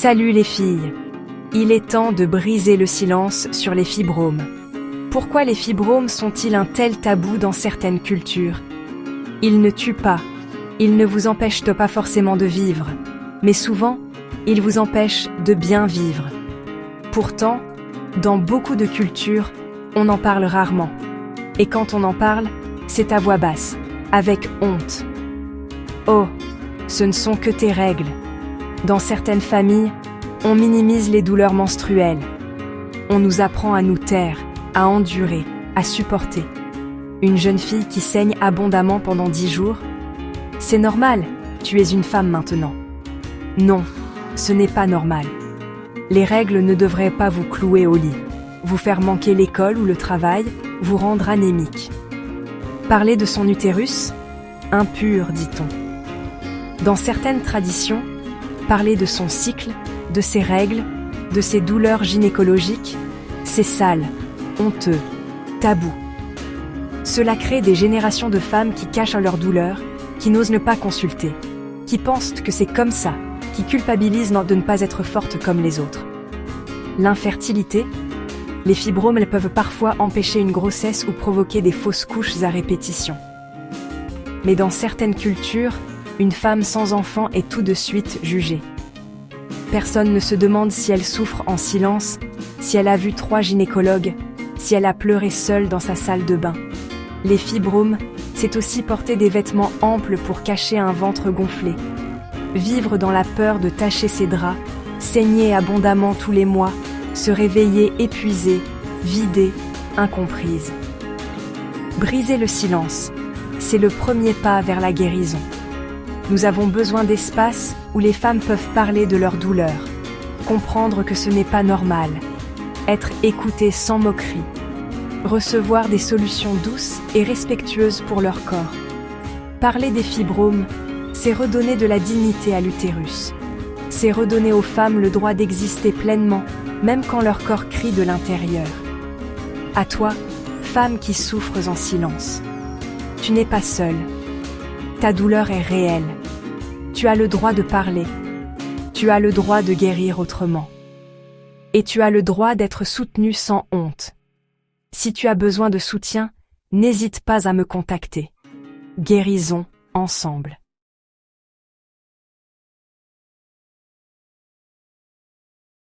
Salut les filles! Il est temps de briser le silence sur les fibromes. Pourquoi les fibromes sont-ils un tel tabou dans certaines cultures? Ils ne tuent pas, ils ne vous empêchent pas forcément de vivre, mais souvent, ils vous empêchent de bien vivre. Pourtant, dans beaucoup de cultures, on en parle rarement. Et quand on en parle, c'est à voix basse, avec honte. Oh, ce ne sont que tes règles. Dans certaines familles, on minimise les douleurs menstruelles. On nous apprend à nous taire, à endurer, à supporter. Une jeune fille qui saigne abondamment pendant 10 jours? C'est normal, tu es une femme maintenant. Non, ce n'est pas normal. Les règles ne devraient pas vous clouer au lit, vous faire manquer l'école ou le travail, vous rendre anémique. Parler de son utérus? Impur, dit-on. Dans certaines traditions, parler de son cycle, de ses règles, de ses douleurs gynécologiques, c'est sale, honteux, tabou. Cela crée des générations de femmes qui cachent leurs douleurs, qui n'osent ne pas consulter, qui pensent que c'est comme ça, qui culpabilisent de ne pas être fortes comme les autres. L'infertilité? Les fibromes, elles peuvent parfois empêcher une grossesse ou provoquer des fausses couches à répétition. Mais dans certaines cultures, une femme sans enfant est tout de suite jugée. Personne ne se demande si elle souffre en silence, si elle a vu 3 gynécologues, si elle a pleuré seule dans sa salle de bain. Les fibromes, c'est aussi porter des vêtements amples pour cacher un ventre gonflé. Vivre dans la peur de tacher ses draps, saigner abondamment tous les mois, se réveiller épuisée, vidée, incomprise. Briser le silence, c'est le premier pas vers la guérison. Nous avons besoin d'espace où les femmes peuvent parler de leurs douleurs, comprendre que ce n'est pas normal, être écoutées sans moquerie, recevoir des solutions douces et respectueuses pour leur corps. Parler des fibromes, c'est redonner de la dignité à l'utérus. C'est redonner aux femmes le droit d'exister pleinement, même quand leur corps crie de l'intérieur. À toi, femme qui souffres en silence. Tu n'es pas seule. Ta douleur est réelle. Tu as le droit de parler. Tu as le droit de guérir autrement. Et tu as le droit d'être soutenue sans honte. Si tu as besoin de soutien, n'hésite pas à me contacter. Guérissons ensemble.